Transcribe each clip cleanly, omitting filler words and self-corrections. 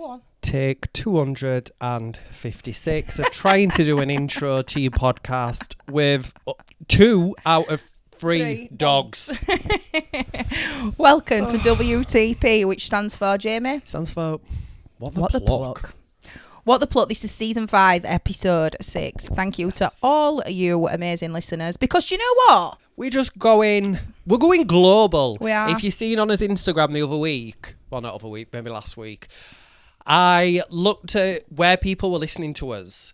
on. Take 256 of trying to do an intro to your podcast with 2 out of 3 dogs. Welcome to WTP, which stands for, Jamie? Stands for What the Pluck. What the Pluck. This is season 5, episode 6. Thank you to all you amazing listeners. Because you know what? We're going global. We are. If you've seen on his Instagram the other week, well, not other week, maybe last week, I looked at where people were listening to us.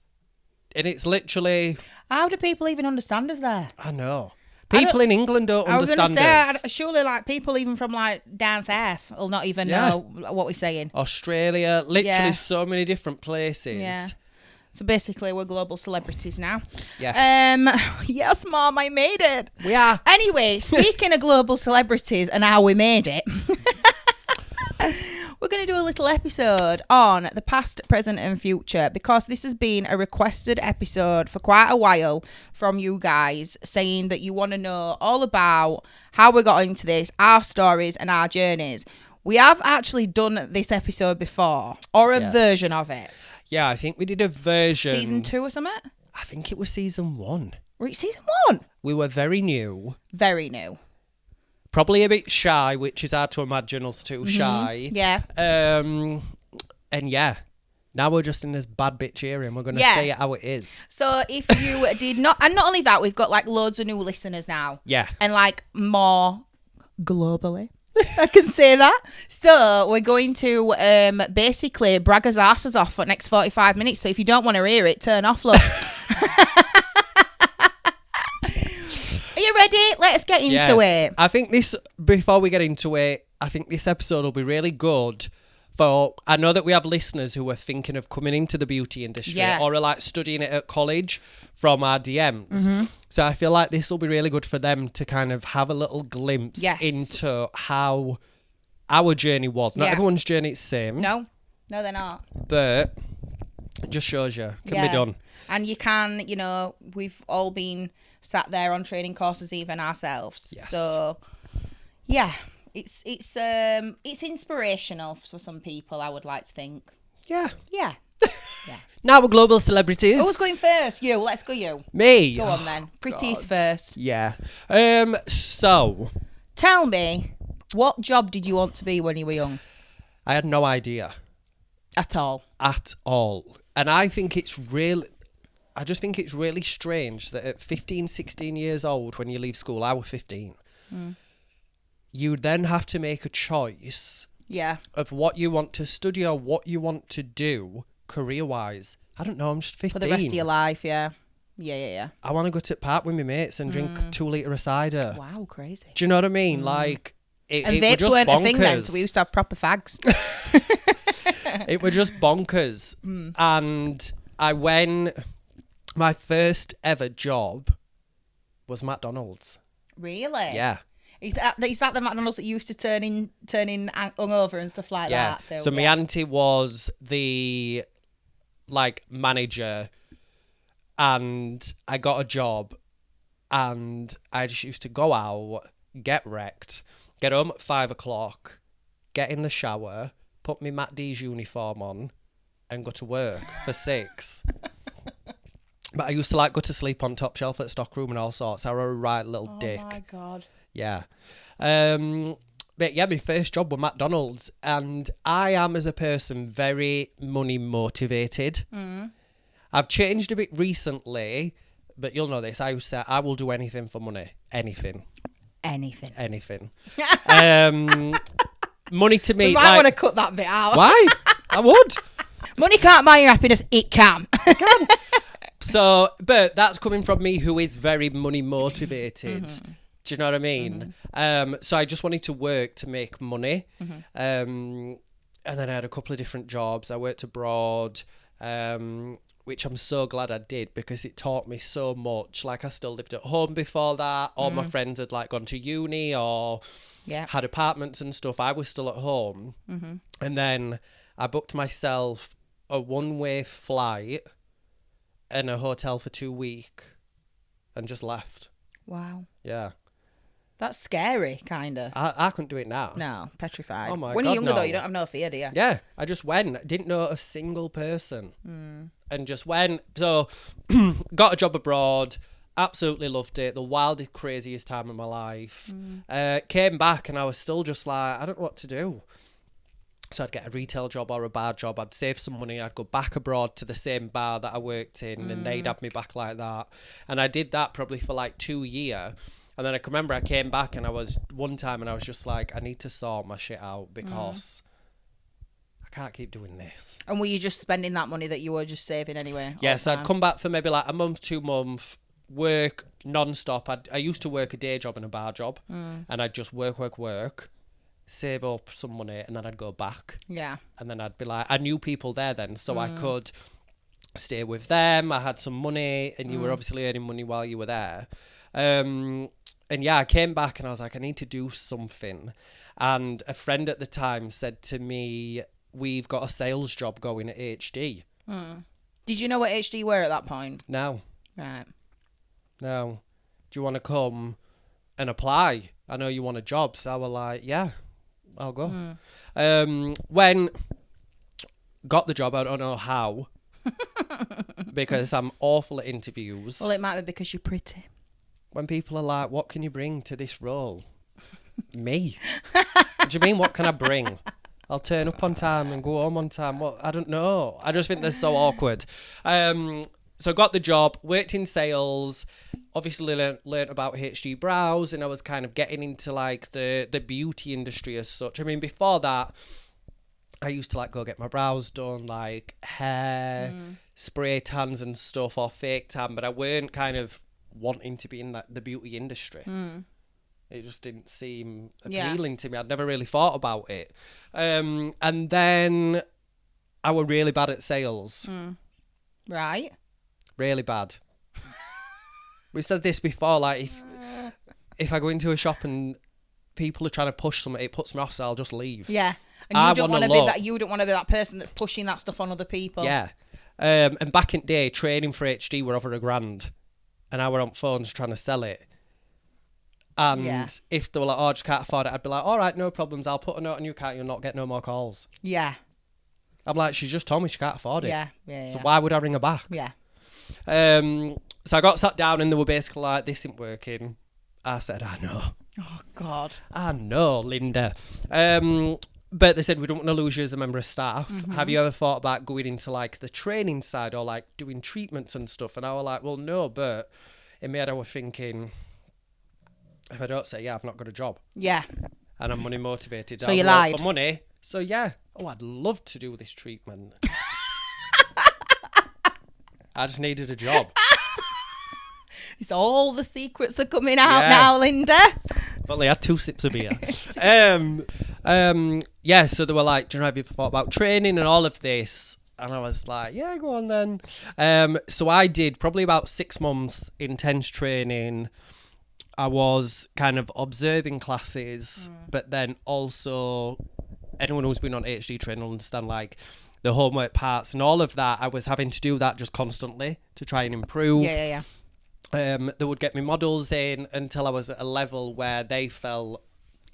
And it's literally... How do people even understand us there? I know. People in England don't understand us. I was going to say, surely like people even from like down south will not even know what we're saying. Australia, literally so many different places. Yeah. So basically we're global celebrities now. Yeah. Yes, Mom, I made it. We are. Anyway, speaking of global celebrities and how we made it, we're going to do a little episode on the past, present and future because this has been a requested episode for quite a while from you guys saying that you want to know all about how we got into this, our stories and our journeys. We have actually done this episode before or a version of it. Yeah, I think we did a version. Season 2 or something? I think it was season 1. Were it season 1? We were very new. Very new. Probably a bit shy, which is hard to imagine us too shy. Yeah. And yeah, now we're just in this bad bitch area and we're going to say it how it is. So if you did not, and not only that, we've got like loads of new listeners now. Yeah. And like more globally. I can say that. So we're going to basically brag us asses off for the next 45 minutes. So if you don't want to hear it, turn off, look. Are you ready? Let's get into it. I think before we get into it, I think this episode will be really good for, I know that we have listeners who are thinking of coming into the beauty industry or are like studying it at college from our DMs. Mm-hmm. So I feel like this will be really good for them to kind of have a little glimpse into how our journey was. Not everyone's journey is the same. No, they're not. But it just shows you. Can be done. And you can, we've all been sat there on training courses even ourselves. Yes. So, yeah, it's inspirational for some people, I would like to think. Yeah. Yeah. Yeah. Now we're global celebrities. Who's going first? You. Let's go you. Me. Go on then. Pretty's first. Yeah. So. Tell me, what job did you want to be when you were young? I had no idea. At all. And I think it's really strange that at 15, 16 years old, when you leave school, I was 15, you then have to make a choice of what you want to study or what you want to do career-wise. I don't know, I'm just 15. For the rest of your life, yeah. I want to go to the park with my mates and drink 2 litre of cider. Wow, crazy. Do you know what I mean? Like, and it vapes were weren't bonkers. a thing then, so we used to have proper fags. It were just bonkers. And my first ever job was McDonald's. Really? Yeah. Is that the McDonald's that you used to turn in hungover and stuff like that? Too? So my auntie was the manager, and I got a job, and I just used to go out, get wrecked, get home at 5 o'clock, get in the shower, put my MacD's uniform on, and go to work for 6. But I used to go to sleep on top shelf at stockroom and all sorts. I was a right little dick. Oh my God. Yeah. But yeah, my first job was McDonald's, and I am as a person very money motivated. I've changed a bit recently, but you'll know this. I used to say I will do anything for money. Anything. Money to me. We might want to cut that bit out. Why? I would. Money can't buy your happiness. It can. So, but that's coming from me who is very money motivated. Do you know what I mean? So I just wanted to work to make money. And then I had a couple of different jobs. I worked abroad, which I'm so glad I did because it taught me so much. Like I still lived at home before that. All my friends had gone to uni or had apartments and stuff. I was still at home. And then I booked myself a one-way flight and a hotel for 2 weeks and just left. Wow. Yeah. That's scary, kind of. I couldn't do it now. No, petrified. Oh my when God, you're younger, no. though, you don't have no fear, do you? Yeah, I just went. Didn't know a single person. And just went. So, got a job abroad. Absolutely loved it. The wildest, craziest time of my life. Came back and I was still just like, I don't know what to do. So I'd get a retail job or a bar job. I'd save some money. I'd go back abroad to the same bar that I worked in and they'd have me back like that. And I did that probably for like 2 years. And then I can remember I came back and I was just like, I need to sort my shit out because I can't keep doing this. And were you just spending that money that you were just saving anyway? Yes, I'd come back for maybe like a month, 2 months, work non-stop. I used to work a day job and a bar job and I'd just work, save up some money and then I'd go back. Yeah. And then I'd be like, I knew people there then, so I could stay with them. I had some money and you were obviously earning money while you were there. And yeah, I came back and I was like, I need to do something. And a friend at the time said to me, we've got a sales job going at HD. Did you know what HD were at that point? No. Right. No. Do you want to come and apply? I know you want a job. So I was like, yeah, I'll go. When got the job, I don't know how. Because I'm awful at interviews. Well, it might be because you're pretty. When people are like, what can you bring to this role? Me. What do you mean, what can I bring? I'll turn up on time and go home on time. What? I don't know. I just think they're so awkward. So I got the job, worked in sales, obviously learnt about HD brows, and I was kind of getting into like the beauty industry as such. I mean, before that, I used to like go get my brows done, like hair, spray tans and stuff, or fake tan, but I weren't kind of wanting to be in the beauty industry. It just didn't seem appealing to me. I'd never really thought about it. And then I were really bad at sales. Right. Really bad. We said this before, like if I go into a shop and people are trying to push something, it puts me off, so I'll just leave. Yeah. And you don't want to be that. You don't want to be that person that's pushing that stuff on other people. Yeah. And back in the day, training for HD were over £1,000, and I were on phones trying to sell it. And if they were like, "Oh, I just can't afford it," I'd be like, "All right, no problems. I'll put a note on your account. You'll not get no more calls." Yeah. I'm like, she just told me she can't afford it. Yeah. So why would I ring her back? Yeah. So I got sat down and they were basically like, "This isn't working." I said, "I know." Oh God. I know, Linda. But they said, "We don't want to lose you as a member of staff. Have you ever thought about going into like the training side or like doing treatments and stuff?" And I was like, "Well, no," but in my head I was thinking, if I don't say I've not got a job. Yeah. And I'm money motivated. So you lied. For money. So yeah. Oh, I'd love to do this treatment. I just needed a job. It's all the secrets are coming out now, Linda. I've only had 2 sips of beer. Yeah, so they were like, "Do you know, have you thought about training and all of this?" And I was like, "Yeah, go on then." So I did probably about 6 months intense training. I was kind of observing classes, but then also anyone who's been on HD training will understand like the homework parts and all of that. I was having to do that just constantly to try and improve. Yeah. They would get me models in until I was at a level where they felt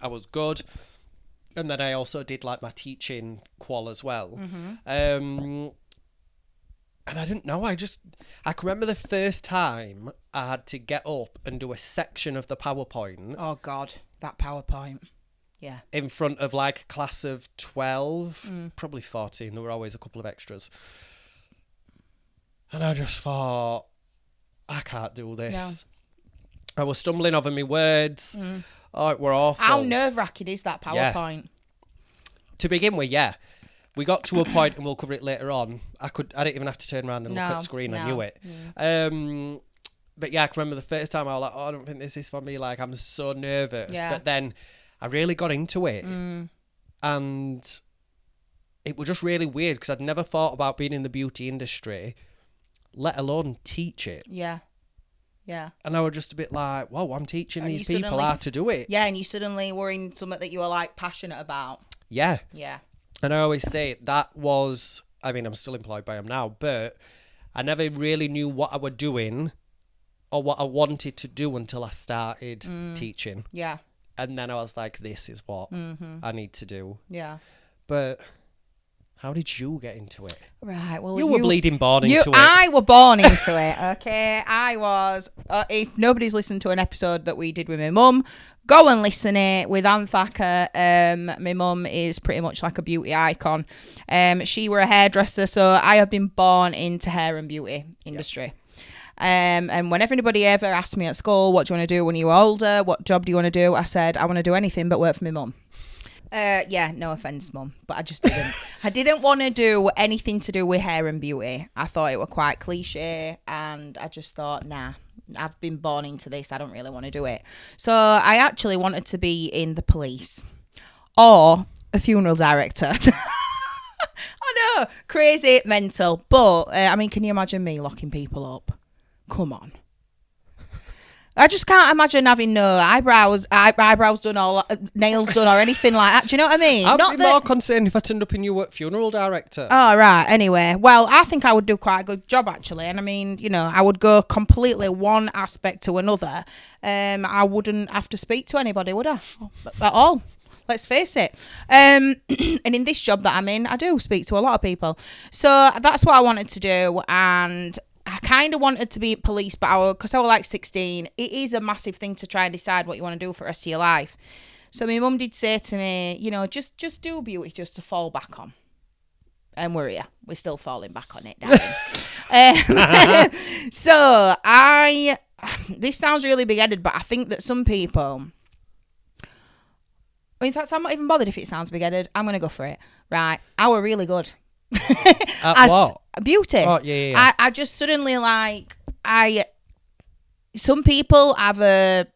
I was good. And then I also did like my teaching qual as well. And I didn't know. I can remember the first time I had to get up and do a section of the PowerPoint. Oh God, that PowerPoint. Yeah. In front of like a class of 12, probably 14. There were always a couple of extras. And I just thought, I can't do this. No. I was stumbling over my words. Oh, it were awful. How nerve-wracking is that PowerPoint? Yeah. To begin with, yeah. We got to a point, and we'll cover it later on. I didn't even have to turn around and look at the screen. I knew it. But yeah, I can remember the first time I was like, "Oh, I don't think this is for me." Like, I'm so nervous. Yeah. But then I really got into it. And it was just really weird because I'd never thought about being in the beauty industry, let alone teach it. Yeah. Yeah. And I was just a bit like, whoa, I'm teaching these people how to do it. Yeah, and you suddenly were in something that you were like passionate about. Yeah. Yeah. And I always say that was, I mean, I'm still employed by them now, but I never really knew what I was doing or what I wanted to do until I started teaching. Yeah. And then I was like, this is what I need to do. Yeah. But how did you get into it? Right. Well, you were bleeding born into it. I were born into it. Okay. I was. If nobody's listened to an episode that we did with my mum, go and listen it with Anne Thacker. My mum is pretty much like a beauty icon. She were a hairdresser, so I have been born into hair and beauty industry. And whenever anybody ever asked me at school, what do you want to do when you're older? What job do you want to do? I said, I want to do anything but work for my mum. Yeah, no offence, mum, but I just didn't. I didn't want to do anything to do with hair and beauty. I thought it were quite cliche, and I just thought, nah, I've been born into this. I don't really want to do it. So I actually wanted to be in the police or a funeral director. I know, crazy, mental. But, I mean, can you imagine me locking people up? Come on. I just can't imagine having no eyebrows done or nails done or anything like that. Do you know what I mean? I'd be more concerned if I turned up and you were funeral director. Oh, right. Anyway, well, I think I would do quite a good job, actually. And I mean, you know, I would go completely one aspect to another. I wouldn't have to speak to anybody, would I? At all. Let's face it. And in this job that I'm in, I do speak to a lot of people. So that's what I wanted to do. And I kind of wanted to be police, but because I was like 16, it is a massive thing to try and decide what you want to do for the rest of your life. So my mum did say to me, you know, just do beauty just to fall back on. And we're here. We're still falling back on it, darling. So this sounds really big-headed, but I think that some people, in fact, I'm not even bothered if it sounds big-headed. I'm going to go for it. Right. I were really good. What? Beauty. Oh, yeah. I just suddenly some people have a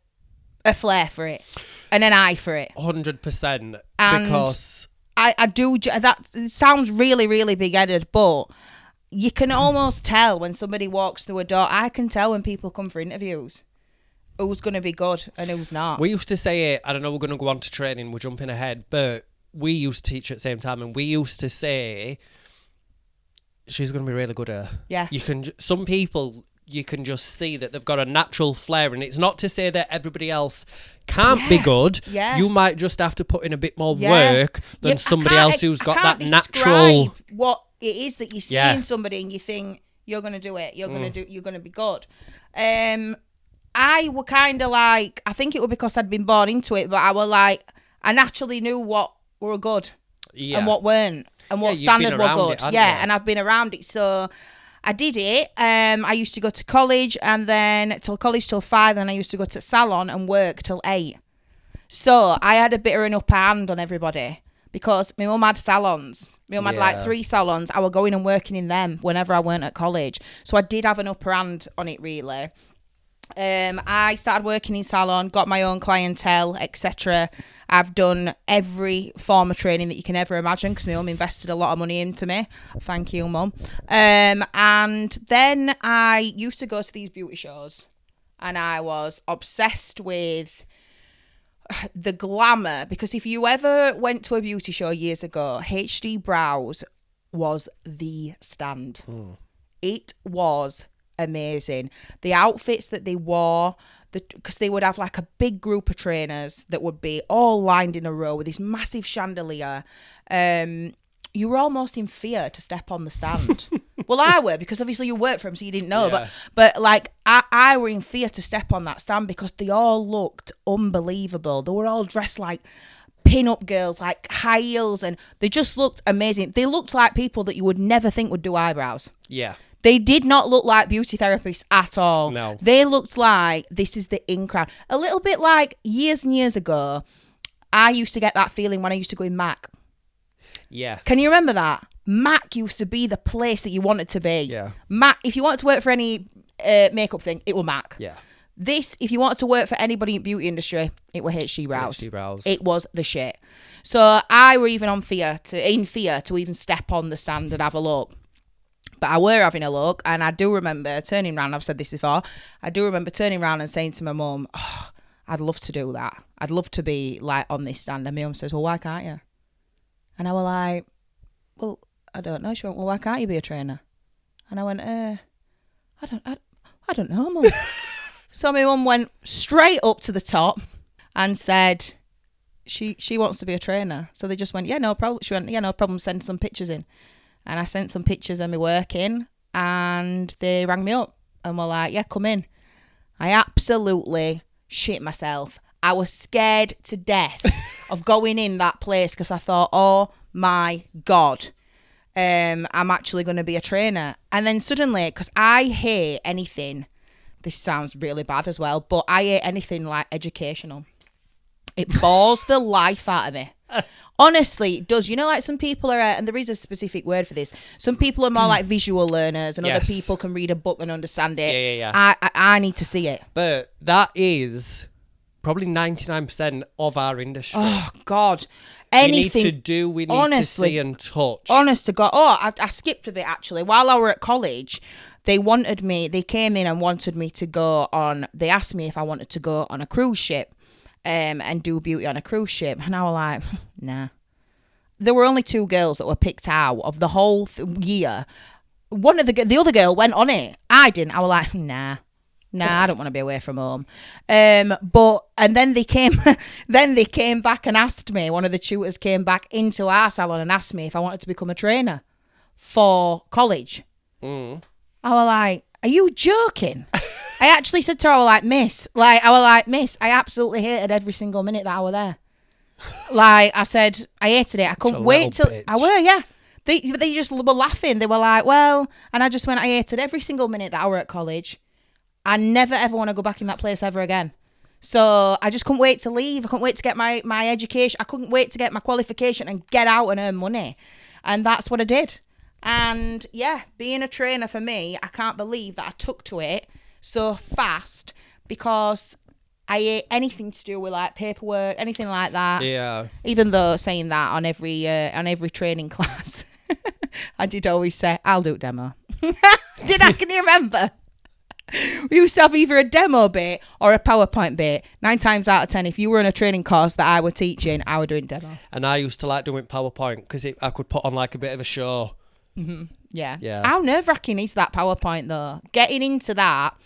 flair for it and an eye for it. 100%. And because I do, that sounds really, really big-headed, but you can almost tell when somebody walks through a door. I can tell when people come for interviews who's going to be good and who's not. We used to say it, I don't know, we're going to go on to training, we're jumping ahead, but we used to teach at the same time, and we used to say, she's going to be really good at her. Yeah. Some people, you can just see that they've got a natural flair, and it's not to say that everybody else can't be good. Yeah. You might just have to put in a bit more work than somebody else who's got that natural. What it is that you see in somebody and you think you're going to do it, you're going to be good. I were kind of like, I think it was because I'd been born into it, but I were like, I naturally knew what were good and what weren't, and what standard were good. And I've been around it, so I did it. I used to go to college, and then till 5, and I used to go to salon and work till 8. So I had a bit of an upper hand on everybody because my mum had salons. My mum had like 3 salons. I was going and working in them whenever I weren't at college, so I did have an upper hand on it, really. I started working in salon, got my own clientele, etc. I've done every form of training that you can ever imagine because my mum invested a lot of money into me. Thank you, mum. And then I used to go to these beauty shows, and I was obsessed with the glamour, because if you ever went to a beauty show years ago, HD Brows was the stand. It was amazing. The outfits that they wore, because they would have like a big group of trainers that would be all lined in a row with this massive chandelier. You were almost in fear to step on the stand. Well, I were, because obviously you worked for them, so you didn't know. But like I were in fear to step on that stand because they all looked unbelievable. They were all dressed like pin-up girls, like high heels, and they just looked amazing. They looked like people that you would never think would do eyebrows. Yeah. They did not look like beauty therapists at all. No. They looked like this is the in crowd. A little bit like years and years ago, I used to get that feeling when I used to go in MAC. Yeah. Can you remember that? MAC used to be the place that you wanted to be. Yeah. MAC, if you wanted to work for any makeup thing, it was MAC. Yeah. This, if you wanted to work for anybody in beauty industry, it was HD Brows. HD Brows. It was the shit. So I were even in fear to even step on the stand and have a look. But I were having a look, and I do remember turning around. I've said this before. I do remember turning around and saying to my mum, oh, I'd love to do that. I'd love to be like on this stand. And my mum says, well, why can't you? And I was like, well, I don't know. She went, well, why can't you be a trainer? And I went, I don't know, mum. So my mum went straight up to the top and said she wants to be a trainer. So they just went, yeah, no problem. She went, yeah, no problem, send some pictures in. And I sent some pictures of me working and they rang me up and were like, yeah, come in. I absolutely shit myself. I was scared to death of going in that place because I thought, oh my God, I'm actually going to be a trainer. And then suddenly, because I hate anything, this sounds really bad as well, but I hate anything like educational. It bores the life out of me. Honestly, it does. You know, like some people are, and there is a specific word for this. Some people are more like visual learners, and other people can read a book and understand it. Yeah. I need to see it. But that is probably 99% of our industry. Oh God, anything we need to see and touch. Honest to God. Oh, I skipped a bit actually. While I were at college, they came in and wanted me to go on. They asked me if I wanted to go on a cruise ship. And do beauty on a cruise ship. And I was like, nah. There were only 2 girls that were picked out of the whole year. One of the other girl went on it. I didn't. I was like, nah, I don't want to be away from home. And then they came back and asked me. One of the tutors came back into our salon and asked me if I wanted to become a trainer for college. I was like, are you joking? I actually said to her, I was like, miss, I absolutely hated every single minute that I was there. Like, I said, I hated it. I couldn't wait till... bitch. I were, yeah. They just were laughing. They were like, well... And I just went, I hated every single minute that I were at college. I never, ever want to go back in that place ever again. So I just couldn't wait to leave. I couldn't wait to get my education. I couldn't wait to get my qualification and get out and earn money. And that's what I did. And, yeah, being a trainer for me, I can't believe that I took to it so fast because I hate anything to do with like paperwork, anything like that. Yeah. Even though saying that on every training class, I did always say, I'll do a demo. Can you remember? We used to have either a demo bit or a PowerPoint bit. 9 times out of 10, if you were in a training course that I were teaching, I were doing demo. And I used to like doing PowerPoint because I could put on like a bit of a show. Mm-hmm. Yeah. Yeah. How nerve-wracking is that PowerPoint though? Getting into that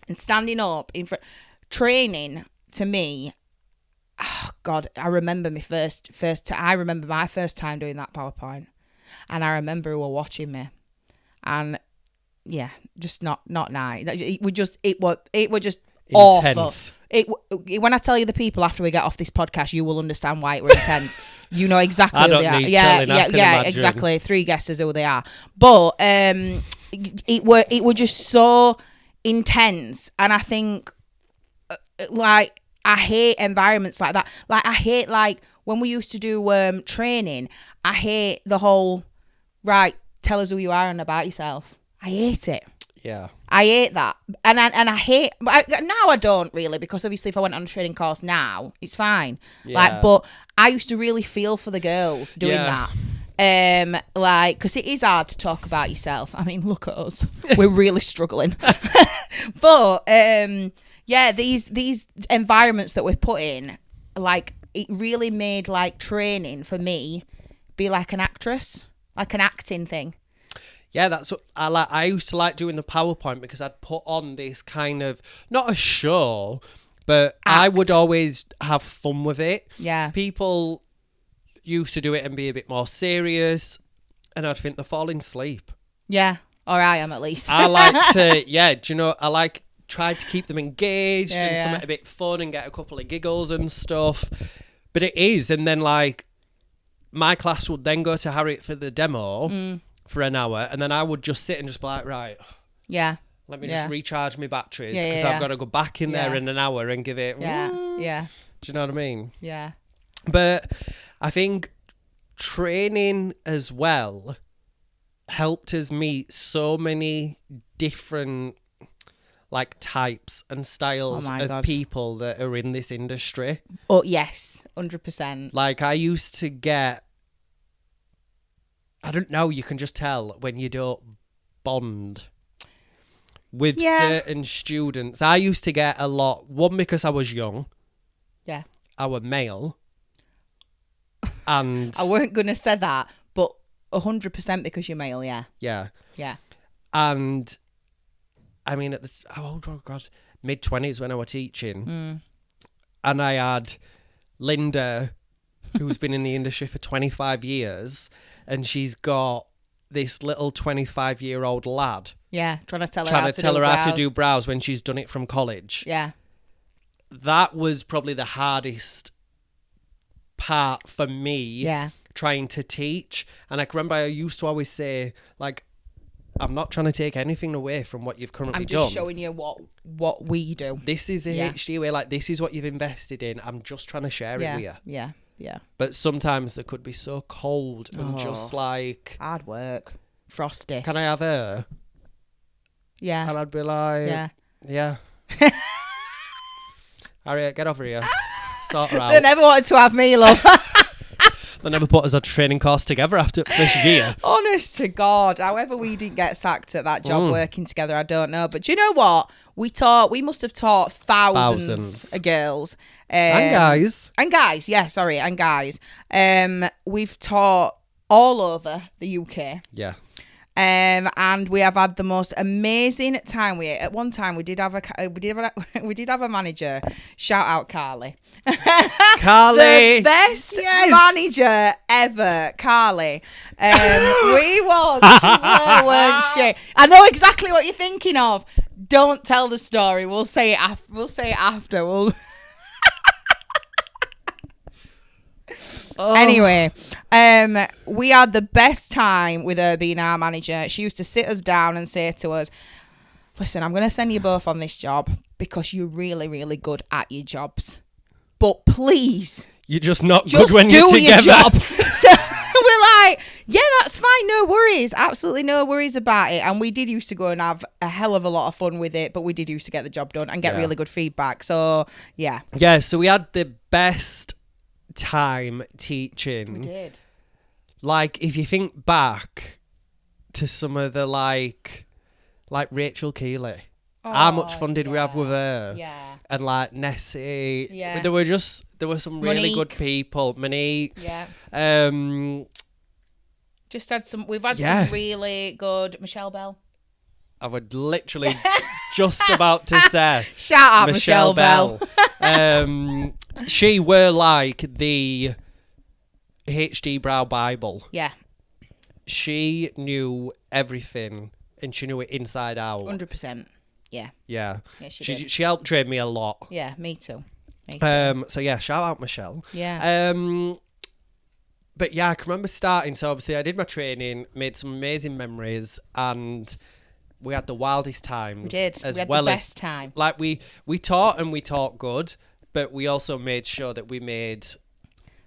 and standing up in front, training to me. Oh God, I remember my I remember my first time doing that PowerPoint, and I remember who were watching me, and yeah, just not nice. It was just awful. Intense. When I tell you the people after we get off this podcast, you will understand why it were intense. You know exactly who they are. Yeah, exactly. 3 guesses who they are. But it were just so intense, and I think like I hate environments like that. Like I hate like when we used to do training. I hate the whole right. Tell us who you are and about yourself. I hate it. Yeah. I hate that. And I hate... now I don't really, because obviously if I went on a training course now, it's fine. Yeah. Like, but I used to really feel for the girls doing that. Because it is hard to talk about yourself. I mean, look at us. We're really struggling. But, yeah, these environments that we're put in, like, it really made, like, training for me be like an actress, like an acting thing. Yeah, that's what I like. I used to like doing the PowerPoint because I'd put on this kind of, not a show, but I would always have fun with it. Yeah. People used to do it and be a bit more serious, and I'd think they're falling asleep. Yeah, or I am at least. I like to, I like try to keep them engaged and something a bit fun and get a couple of giggles and stuff. But it is, and then like my class would then go to Harriet for the demo. For an hour, and then I would just sit and just be like, right, let me just recharge my batteries because I've got to go back in there in an hour and give it. Do you know what I mean? Yeah. But I think training as well helped us meet so many different like types and styles of people that are in this industry. Oh yes, 100%. Like I used to get, I don't know, you can just tell when you don't bond with certain students. I used to get a lot, one because I was young. Yeah. I was male. And I weren't going to say that, but 100% because you're male, yeah. Yeah. Yeah. And I mean, oh God, mid-20s when I was teaching. And I had Linda, who's been in the industry for 25 years, and she's got this little 25-year-old lad. Yeah, trying to tell her how to do brows when she's done it from college. Yeah. That was probably the hardest part for me. Yeah. Trying to teach. And I can remember I used to always say, like, I'm not trying to take anything away from what you've currently done. I'm just showing you what we do. This is a HD way, like, this is what you've invested in. I'm just trying to share it with you. Yeah, yeah. But sometimes they could be so cold and just like... hard work. Frosty. Can I have her? Yeah. And I'd be like... Yeah. Harriet, get over here. Sort her out. They never wanted to have me, love. They never put us on a training course together after first year. Honest to God, however we didn't get sacked at that job working together, I don't know. But do you know what? We must have taught thousands of girls. And guys. And guys, and guys. We've taught all over the UK. Yeah. And we have had the most amazing time. At one time we did have a manager. Shout out Carly. Carly, the best manager ever, Carly. We weren't she? I know exactly what you're thinking of. Don't tell the story. We'll say it after. Anyway, we had the best time with her being our manager. She used to sit us down and say to us, listen, I'm going to send you both on this job because you're really, really good at your jobs. But please, you're just not good when you're together. Your job. So we're like, yeah, that's fine. No worries. Absolutely no worries about it. And we did used to go and have a hell of a lot of fun with it, but we did used to get the job done and get really good feedback. So, yeah. Yeah, so we had the best time teaching. We did. Like, if you think back to some of the like Rachel Keeley, how much fun did we have with her? Yeah. And like Nessie. Yeah. There were some really good people. Monique. Yeah. We've had some really good Michelle Bell. I would literally just about to say shout out Michelle Bell. She were like the HD Brow Bible. Yeah. She knew everything and she knew it inside out. 100%. Yeah. Yeah. Yeah, she did. She helped train me a lot. Yeah, me too. So yeah, shout out Michelle. Yeah. But yeah, I can remember starting. So obviously I did my training, made some amazing memories, and we had the wildest times. We did. We had the best time. Like we taught and we taught good, but we also made sure that we made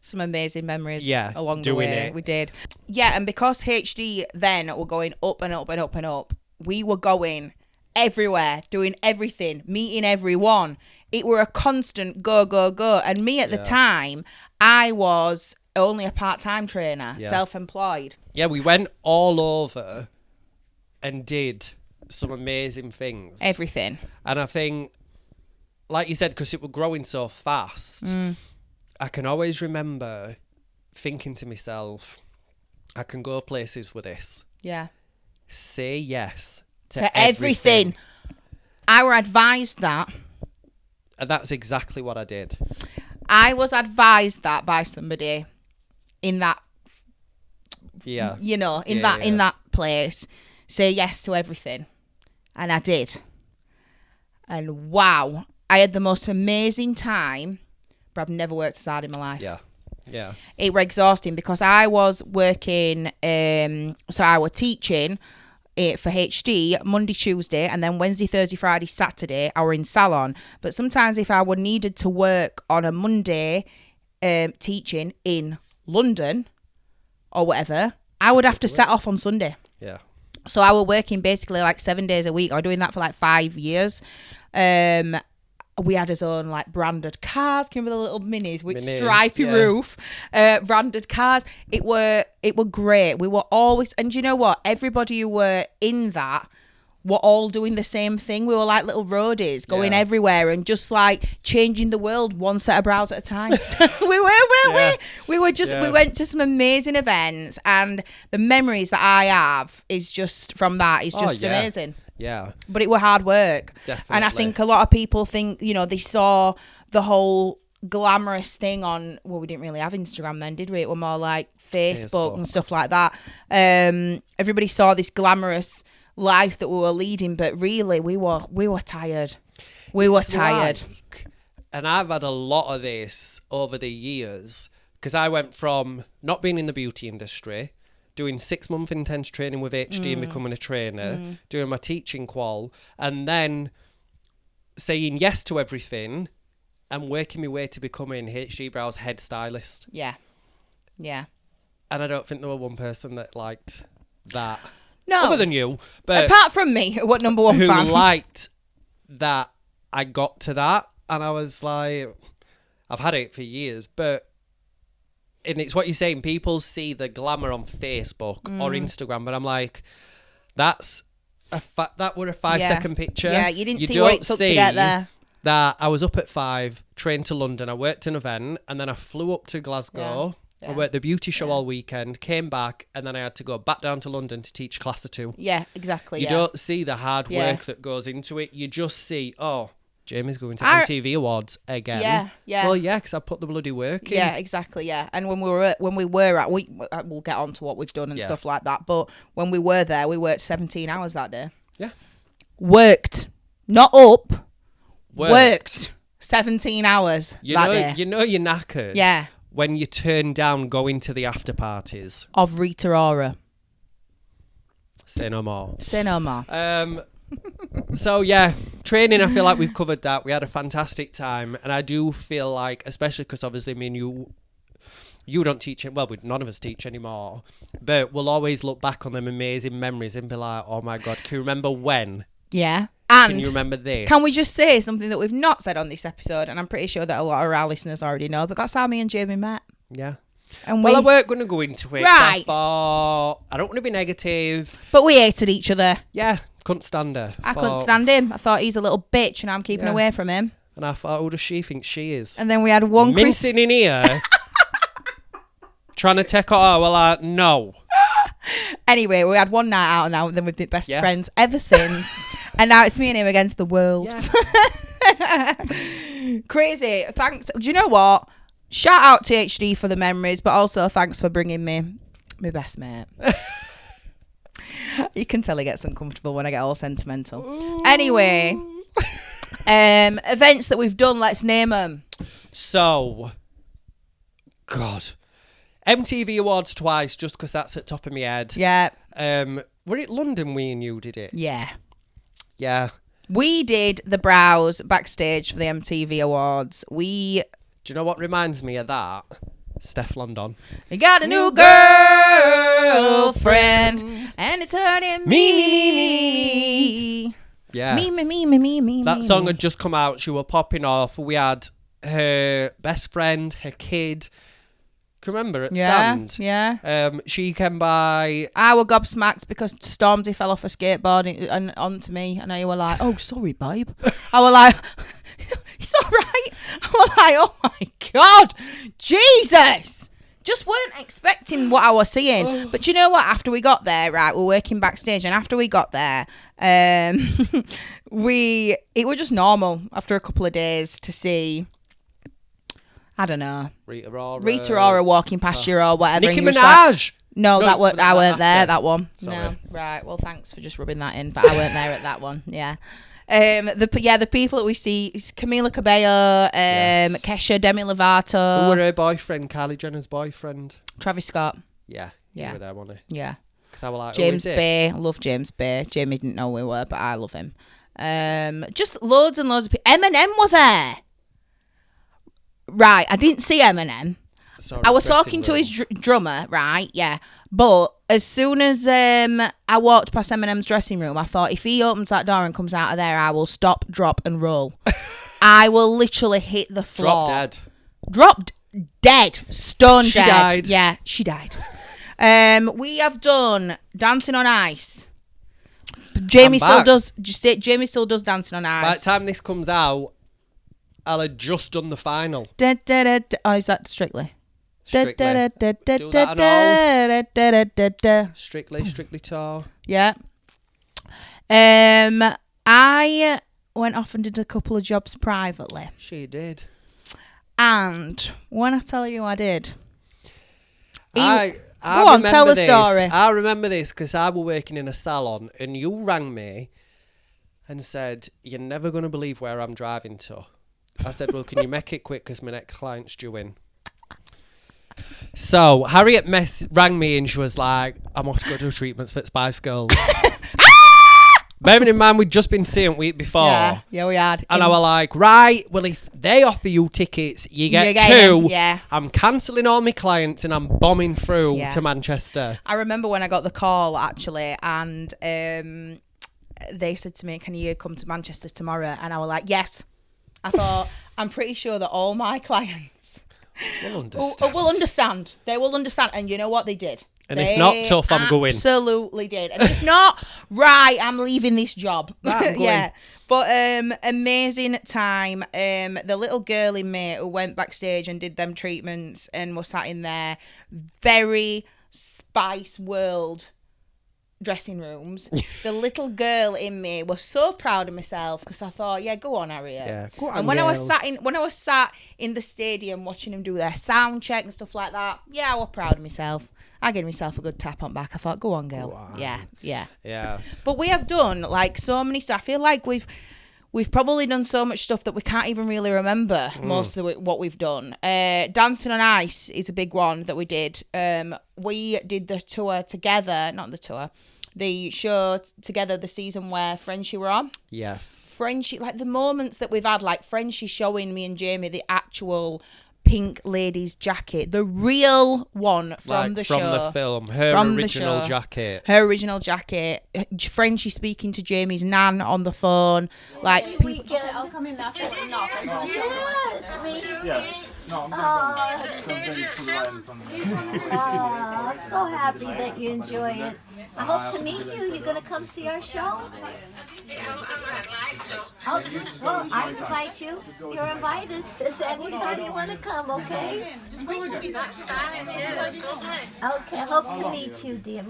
some amazing memories along the doing way. it. We did. Yeah, and because HD then were going up and up and up and up, we were going everywhere, doing everything, meeting everyone. It were a constant go, go, go. And me at the time, I was only a part-time trainer, self-employed. Yeah, we went all over and did some amazing things. Everything. And I think, like you said, because it was growing so fast, I can always remember thinking to myself, I can go places with this. Yeah. Say yes to everything. I were advised that. And that's exactly what I did. I was advised that by somebody in that, in that place. Say yes to everything. And I did. And wow, I had the most amazing time, but I've never worked so hard in my life. Yeah. Yeah. It was exhausting because I was working, so I was teaching for HD Monday, Tuesday, and then Wednesday, Thursday, Friday, Saturday, I were in salon. But sometimes if I would needed to work on a Monday teaching in London or whatever, I would have to set off on Sunday. Yeah. So I was working basically like 7 days a week. I was doing that for like 5 years. We had his own like branded cars. Can you remember the little minis with stripy roof? Branded cars. It were great. We were always, and you know what? Everybody who were in that were all doing the same thing. We were like little roadies going everywhere and just like changing the world one set of brows at a time. We went to some amazing events, and the memories that I have is just from that is just amazing. Yeah. But it were hard work. Definitely. And I think a lot of people think, you know, they saw the whole glamorous thing on, well, we didn't really have Instagram then, did we? It were more like Facebook and stuff like that. Everybody saw this glamorous life that we were leading, but really we were tired. We were tired. And I've had a lot of this over the years, because I went from not being in the beauty industry, doing 6-month intense training with HD and becoming a trainer, doing my teaching qual, and then saying yes to everything and working my way to becoming HD Brow's head stylist. Yeah. Yeah. And I don't think there were one person that liked that. No. Other than you. But apart from me, what number one who fan? Who liked that I got to that. And I was like, I've had it for years, but... And it's what you're saying, people see the glamour on Facebook or Instagram, but I'm like, that's that were a 5-second picture. Yeah, you didn't see what it took to get there. That I was up at 5, trained to London, I worked an event, and then I flew up to Glasgow. I worked the beauty show all weekend, came back, and then I had to go back down to London to teach class of 2. Yeah, exactly. You don't see the hard work that goes into it. You just see, Jamie's going to MTV Awards again. Yeah. Well, yeah, because I put the bloody work in. Yeah, exactly. Yeah, and when we were at, we'll get on to what we've done and stuff like that. But when we were there, we worked 17 hours that day. Yeah, worked, not up. Worked 17 hours that day. You know you're knackered. Yeah. When you turn down going to the after parties of Rita Ora. Say no more. Say no more. So yeah, training, I feel like we've covered that. We had a fantastic time, and I do feel like, especially because obviously me and you don't teach it, well, none of us teach anymore, but we'll always look back on them amazing memories and be like, oh my God, can you remember when? Yeah. And can you remember this? Can we just say something that we've not said on this episode, and I'm pretty sure that a lot of our listeners already know, but that's how me and Jamie met. Yeah. And I weren't going to go into it. Right. I thought, I don't want to be negative. But we hated each other. Yeah. Couldn't stand her. I couldn't stand him. I thought he's a little bitch and I'm keeping away from him. And I thought, who does she think she is? And then we had one mincing in here. Trying to take her out. Well, no. Anyway, we had one night out and then we've been best friends ever since. And now it's me and him against the world. Yeah. Crazy. Thanks. Do you know what? Shout out to HD for the memories, but also thanks for bringing me my best mate. You can tell he gets uncomfortable when I get all sentimental. Ooh. Anyway, events that we've done, let's name them. So, God. MTV Awards twice, just because that's at the top of my head. Yeah. Were it London we and you did it? Yeah. Yeah. We did the brows backstage for the MTV Awards. Do you know what reminds me of that? Steph London. You got a new girlfriend, and it's hurting me. Yeah. Me. That song had just come out. She were popping off. We had her best friend, her kid. Can you remember at Stand? Yeah. She came by. I were gobsmacked because Stormzy fell off a skateboard and onto me, and I were like, "Oh, sorry, babe." I were like, "It's all right." I was like, "Oh my God, Jesus!" Just weren't expecting what I was seeing. But you know what? After we got there, right, we're working backstage, and after we got there, it was just normal after a couple of days to see. I don't know. Rita Ora walking past you or whatever. Nicki Minaj. No, I weren't there. That one. Sorry. No, right. Well, thanks for just rubbing that in, but I weren't there at that one. Yeah. The people that we see is Camila Cabello, Kesha, Demi Lovato. Who were her boyfriend? Kylie Jenner's boyfriend. Travis Scott. Yeah. You were there, wasn't he? Yeah. Because I was like, James Bay. I love James Bay. Jamie didn't know we were, but I love him. Just loads and loads of people. Eminem were there. Right, I didn't see Eminem. Sorry, I was talking to his drummer, right? Yeah. But as soon as I walked past Eminem's dressing room, I thought, if he opens that door and comes out of there, I will stop, drop, and roll. I will literally hit the floor. Dropped dead. Stone dead. She died. Yeah, she died. We have done Dancing on Ice. Jamie still does Dancing on Ice. By the time this comes out, I'll have just done the final. Oh, is that Strictly? Strictly. Do that and all. Strictly tour. Yeah. I went off and did a couple of jobs privately. She did. And when I tell you I did... I Go on, tell the story. I remember this because I was working in a salon and you rang me and said, you're never going to believe where I'm driving to. I said, well, can you make it quick because my next client's due in? So Harriet rang me and she was like, I'm off to go do treatments for Spice Girls. Bearing in mind, we'd just been seeing week before. Yeah, we had. And I was like, right, well, if they offer you tickets, you get two. Yeah. I'm cancelling all my clients and I'm bombing through to Manchester. I remember when I got the call, actually, and they said to me, can you come to Manchester tomorrow? And I was like, yes. I thought, I'm pretty sure that all my clients will understand. They will understand. And you know what they did? And if not tough, I'm going. Absolutely did. And if not, right, I'm leaving this job. Right, yeah. But amazing time. The little girl in me who went backstage and did them treatments and was sat in there, very Spice World dressing rooms. The little girl in me was so proud of myself because I thought, yeah, go on, Harriet. Yeah, go on, and when girl. I was sat in the stadium watching them do their sound check and stuff like that, yeah, I was proud of myself. I gave myself a good tap on back. I thought, go on, girl. Go on. Yeah. But we have done like so many stuff. I feel like we've probably done so much stuff that we can't even really remember most of what we've done. Dancing on Ice is a big one that we did. We did the tour together, not the tour, the show together, the season where Frenchie were on. Yes. Frenchie, like the moments that we've had, like Frenchie showing me and Jamie the actual pink lady's jacket, the real one from the show, from the film, her original jacket. Frenchie speaking to Jamie's nan on the phone, like people. I'll come in after. Yeah, it's me. Yeah. No, I'm so happy that you enjoy it. I hope to meet you. You're gonna come see our show? Oh, well, I invite you. You're invited. It's anytime you want to come, okay? Okay, hope to meet you, dear.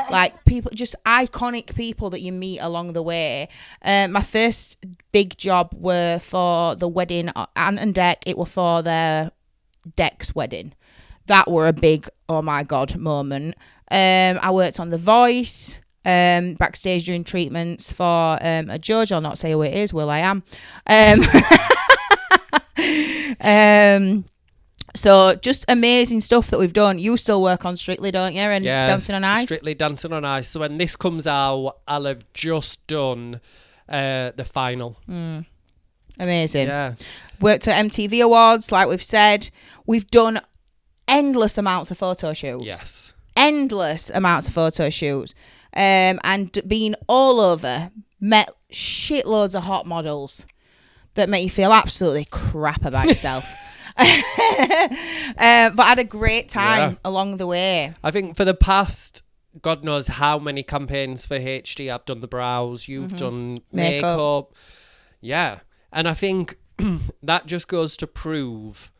Like people, just iconic people that you meet along the way. My first big job were for the wedding, Ant and Dec. It were for their Dec's wedding. That were a big, oh my God, moment. I worked on The Voice, backstage doing treatments for a judge. I'll not say who it is, will I am. So just amazing stuff that we've done. You still work on Strictly, don't you? And Dancing on Ice? Strictly Dancing on Ice. So when this comes out, I'll have just done the final. Amazing. Yeah. Worked at MTV Awards, like we've said. We've done endless amounts of photo shoots. Yes. Endless amounts of photo shoots. And been all over. Met shitloads of hot models that make you feel absolutely crap about yourself. But had a great time along the way. I think for the past, God knows how many campaigns for HD, I've done the brows, you've done makeup. Yeah. And I think that just goes to prove,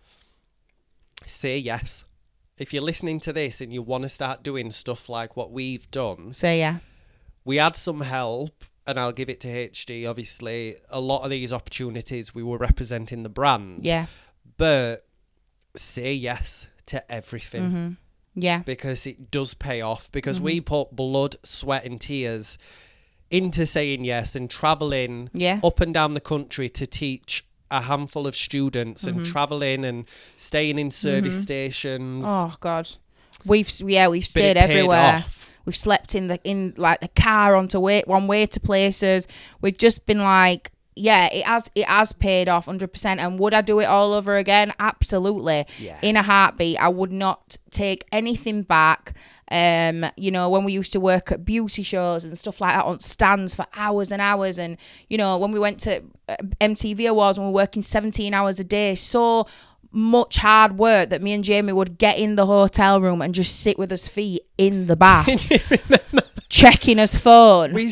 say yes. If you're listening to this and you want to start doing stuff like what we've done. So yeah. We had some help, and I'll give it to HD, obviously. A lot of these opportunities, we were representing the brand. Yeah. But say yes to everything. Yeah. Because it does pay off. Because we put blood, sweat and tears into saying yes and travelling up and down the country to teach a handful of students and travelling and staying in service stations. Oh God. We've stayed everywhere. We've slept in the car one way to places. We've just been like, yeah, it has paid off 100%. And would I do it all over again? Absolutely. Yeah. In a heartbeat. I would not take anything back. When we used to work at beauty shows and stuff like that on stands for hours and hours, and when we went to MTV Awards and we were working 17 hours a day, so much hard work that me and Jamie would get in the hotel room and just sit with his feet in the bath. Can you remember? Checking his phone. We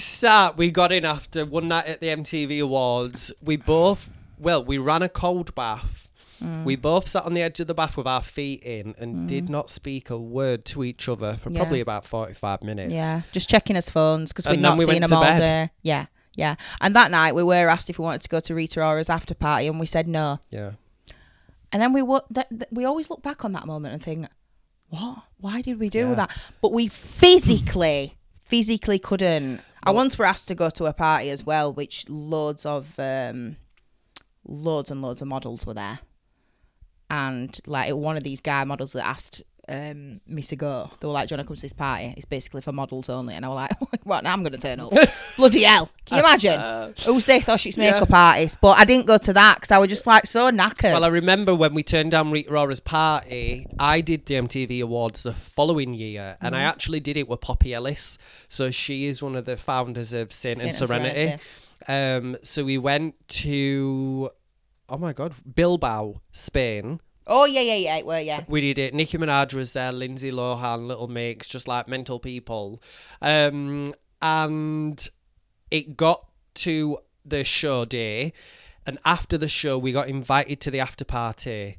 got in after one night at the MTV Awards. We ran a cold bath We both sat on the edge of the bath with our feet in and did not speak a word to each other for probably about 45 minutes. Yeah, just checking his phones because we'd And not then we seen went him to all bed. day. Yeah, yeah. And that night we were asked if we wanted to go to Rita Ora's after party, and we said no. Yeah. And then we always look back on that moment and think, what? Why did we do that? But we physically couldn't. I once were asked to go to a party as well, which loads and loads of models were there. And like one of these guy models that asked me to go, they were like, "Do you want to come to this party? It's basically for models only." And I was like, "What? Now I'm going to turn up." Bloody hell! Can you imagine? Who's this? Oh, she's makeup artist. But I didn't go to that because I was just like so knackered. Well, I remember when we turned down Rita Ora's party, I did the MTV Awards the following year, and I actually did it with Poppy Ellis. So she is one of the founders of Saint and Serenity. So we went to, oh my God, Bilbao, Spain. Oh, yeah. Well, yeah. We did it. Nicki Minaj was there, Lindsay Lohan, Little Mix, just like mental people. And it got to the show day. And after the show, we got invited to the after party.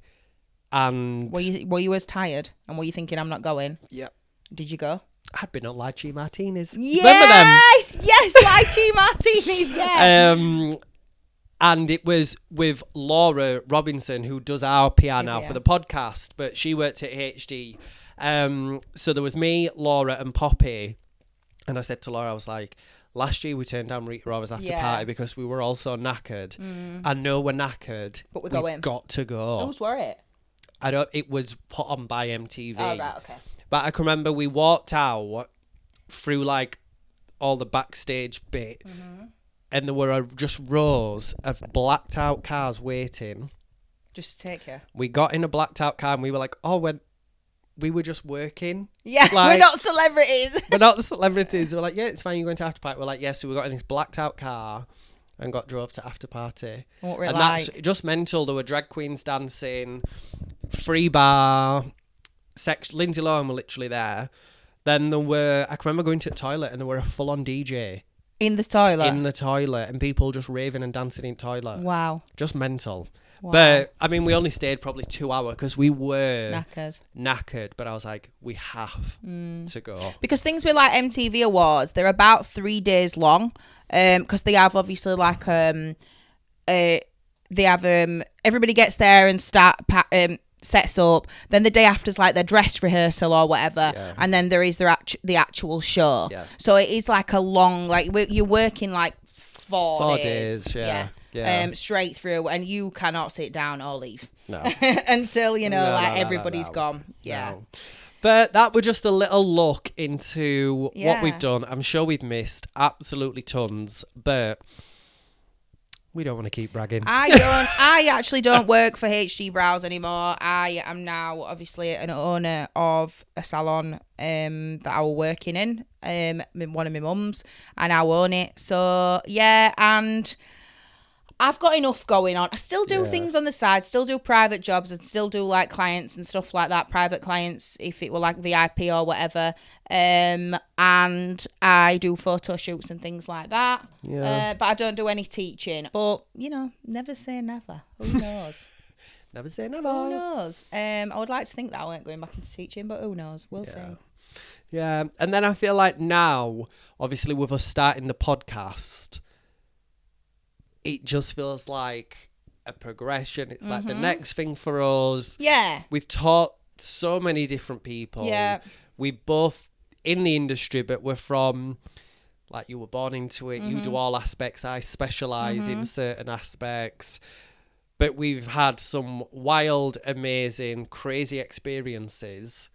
And Were you as tired? And were you thinking, I'm not going? Yeah. Did you go? I'd been at Lychee Martinez. Yes! Remember them? Yes, Lychee Martinez, yeah. And it was with Laura Robinson, who does our PR now for the podcast, but she worked at HD. So there was me, Laura, and Poppy. And I said to Laura, I was like, last year we turned down Rita Ora's after party because we were all so knackered. I know we're knackered, but we've got to go. Whose were it? It was put on by MTV. Oh, right, okay. But I can remember we walked out through like all the backstage bit. And there were just rows of blacked out cars waiting. Just to take you. We got in a blacked out car and we were like, we were just working. Yeah, like, we're not celebrities. We're not the celebrities. We're like, yeah, it's fine, you're going to after party. We're like, yeah, so we got in this blacked out car and drove to after party. What were it and like? That's just mental. There were drag queens dancing, free bar, Lindsay Lohan were literally there. Then I can remember going to the toilet and there were a full-on DJ. In the toilet? In the toilet, and people just raving and dancing in the toilet. Wow. Just mental. Wow. But, I mean, we only stayed probably 2 hours because we were knackered. But I was like, we have to go. Because things with like MTV Awards, they're about 3 days long. Because they have obviously like, they have, everybody gets there and sets up. Then the day after's like their dress rehearsal or whatever, and then there is the actual show. So it is like a long, like you're working like 4 days. Straight through, and you cannot sit down or leave. No. Until everybody's gone. Yeah. No. But that was just a little look into what we've done. I'm sure we've missed absolutely tons, but we don't want to keep bragging. I actually don't work for HD Brows anymore. I am now obviously an owner of a salon that I was working in, one of my mum's, and I own it. So yeah, and I've got enough going on. I still do things on the side, still do private jobs, and still do like clients and stuff like that, private clients if it were like VIP or whatever. And I do photo shoots and things like that. But I don't do any teaching. But, never say never. Who knows? Never say never. Who knows? I would like to think that I weren't going back into teaching, but who knows? We'll see. Yeah. And then I feel like now, obviously with us starting the podcast, it just feels like a progression. It's like the next thing for us. Yeah. We've taught so many different people. Yeah. We both in the industry, but we're from, like, you were born into it. You do all aspects. I specialise in certain aspects. But we've had some wild, amazing, crazy experiences.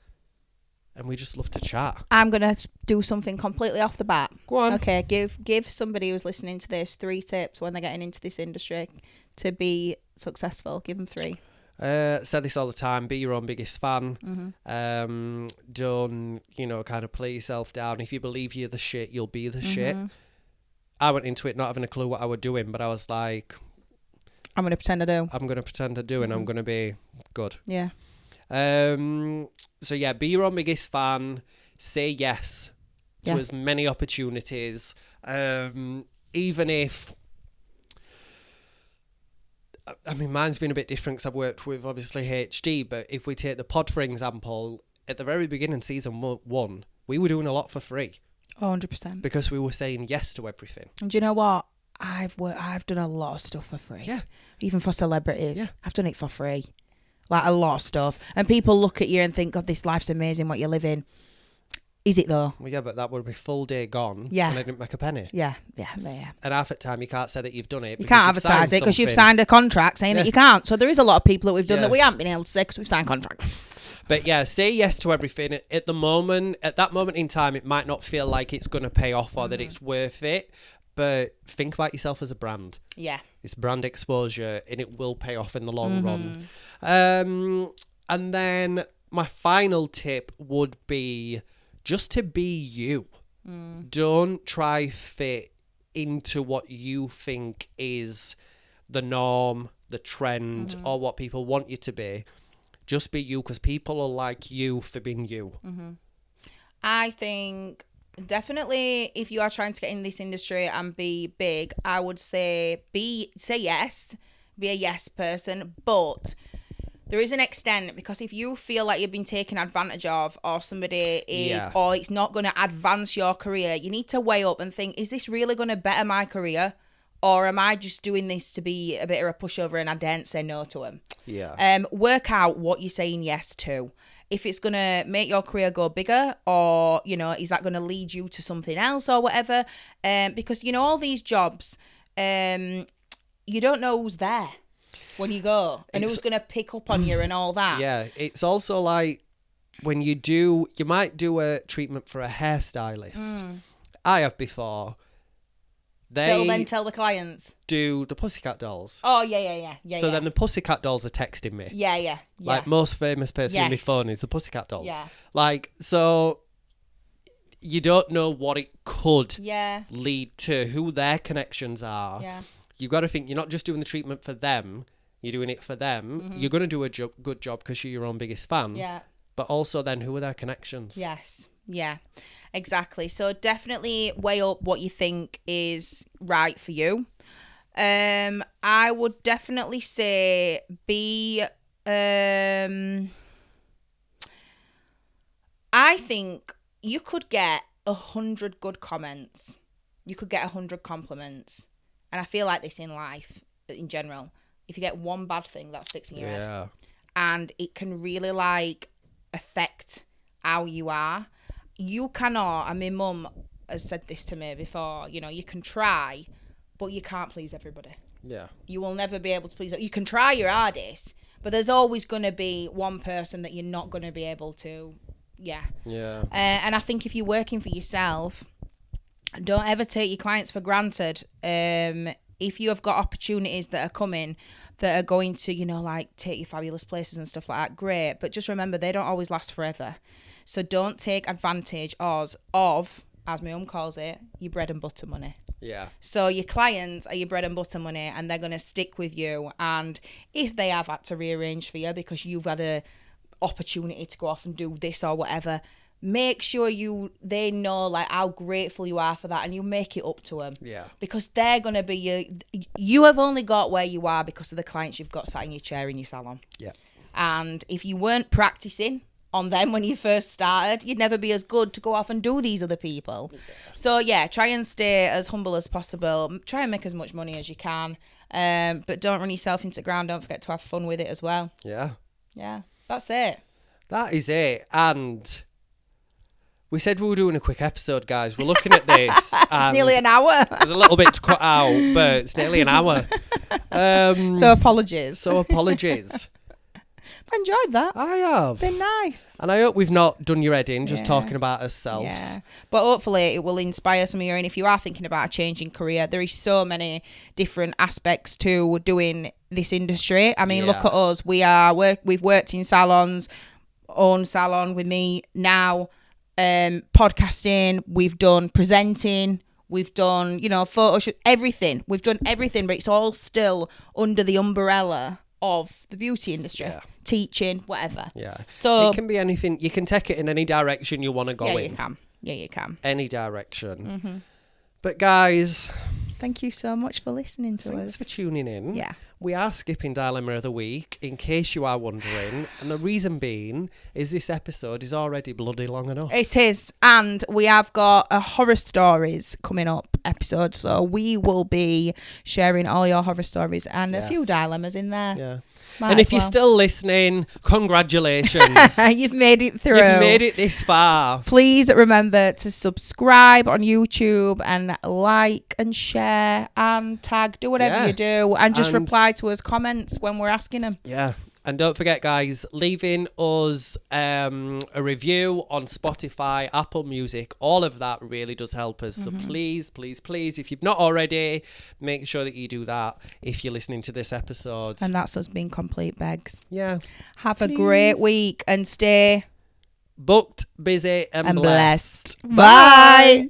And we just love to chat. I'm going to do something completely off the bat. Go on. Okay, give somebody who's listening to this 3 tips when they're getting into this industry to be successful. Give them 3. Say this all the time, be your own biggest fan. Don't, kind of play yourself down. If you believe you're the shit, you'll be the shit. I went into it not having a clue what I was doing, but I was like, I'm going to pretend I do. I'm going to pretend I do, and I'm going to be good. Yeah. So yeah, be your own biggest fan. Say yes to as many opportunities. Even if I mean, mine's been a bit different because I've worked with obviously HD, but if we take the pod for example, at the very beginning, season 1, we were doing a lot for free. 100%. Because we were saying yes to everything. And do you know what? I've done a lot of stuff for free. Yeah. Even for celebrities. Yeah. I've done it for free. Like a lot of stuff. And people look at you and think, God, this life's amazing what you're living. Is it though? Well, yeah, but that would be full day gone. Yeah. And I didn't make a penny. Yeah. And half the time you can't say that you've done it. You can't advertise it because you've signed a contract saying that you can't. So there is a lot of people that we've done that we haven't been able to say because we've signed contracts. But yeah, say yes to everything. At that moment in time, it might not feel like it's going to pay off or that it's worth it. But think about yourself as a brand. Yeah. It's brand exposure and it will pay off in the long run. And then my final tip would be just to be you. Don't try fit into what you think is the norm, the trend, or what people want you to be. Just be you, because people are like you for being you. I think definitely if you are trying to get in this industry and be big, I would say say yes, be a yes person, but there is an extent, because if you feel like you've been taken advantage of or somebody is, or it's not going to advance your career, you need to weigh up and think, is this really going to better my career? Or am I just doing this to be a bit of a pushover and I daren't say no to him? Yeah. Work out what you're saying yes to. If it's going to make your career go bigger, or, you know, is that going to lead you to something else or whatever? Because, you know, all these jobs, you don't know who's there when you go and who's going to pick up on you and all that. Yeah. It's also like when you might do a treatment for a hairstylist. I have before. They'll then tell the clients. Do the Pussycat Dolls. Oh, yeah. So then the Pussycat Dolls are texting me. Yeah. Like, most famous person in my phone is the Pussycat Dolls. Yeah. Like, so you don't know what it could Yeah. lead to, who their connections are. Yeah. You've got to think you're not just doing the treatment for them, you're doing it for them. Mm-hmm. You're going to do a good job because you're your own biggest fan. Yeah. But also then, who are their connections? Yes. Yeah. Exactly. So definitely weigh up what you think is right for you. I would definitely say I think you could get 100 good comments. You could get 100 compliments. And I feel like this in life in general. If you get one bad thing, that sticks in your head. And it can really like affect how you are. You cannot, and my mum has said this to me before, you know, you can try, but you can't please everybody. Yeah. You will never be able to please. You can try your hardest, but there's always going to be one person that you're not going to be able to, Yeah. And I think if you're working for yourself, don't ever take your clients for granted. If you have got opportunities that are coming that are going to, you know, like take you fabulous places and stuff like that, great. But just remember, they don't always last forever. So don't take advantage of, as my mum calls it, your bread and butter money. Yeah. So your clients are your bread and butter money, and they're going to stick with you. And if they have had to rearrange for you because you've had a opportunity to go off and do this or whatever, make sure they know like how grateful you are for that, and you make it up to them. Yeah. Because they're going to be you have only got where you are because of the clients you've got sat in your chair in your salon. Yeah. And if you weren't practicing on them when you first started, you'd never be as good to go off and do these other people. Yeah. So yeah, try and stay as humble as possible. Try and make as much money as you can. But don't run yourself into the ground. Don't forget to have fun with it as well. Yeah. Yeah. That's it. That is it. And we said we were doing a quick episode, guys. We're looking at this. It's nearly an hour. There's a little bit to cut out, but it's nearly an hour. So apologies. I enjoyed that. I have. Been nice. And I hope we've not done your head in just talking about ourselves. Yeah. But hopefully it will inspire some of you. And if you are thinking about a changing career, there is so many different aspects to doing this industry. I mean, look at us. We've worked in salons, own salon with me now, podcasting, we've done presenting, we've done, photo shoot, everything. We've done everything, but it's all still under the umbrella of the beauty industry. Yeah. Teaching, whatever. Yeah. So it can be anything. You can take it in any direction you want to go in. Yeah, you can. Any direction. Mm-hmm. But guys, thank you so much for listening to Thanks us. for tuning in. Yeah. We are skipping Dilemma of the Week, in case you are wondering. And the reason being is this episode is already bloody long enough. It is. And we have got a horror stories coming up episode. So we will be sharing all your horror stories and a few dilemmas in there. Yeah. Might And if as you're well. still listening, congratulations. You've made it through. You've made it this far. Please remember to subscribe on YouTube and like and share and tag. Do whatever you do. And just reply to us comments when we're asking them. Yeah. And don't forget, guys, leaving us a review on Spotify, Apple Music, all of that really does help us. So please, please, please, if you've not already, make sure that you do that if you're listening to this episode. And that's us being complete begs. Yeah. Have a great week and stay booked, busy, and blessed. Bye.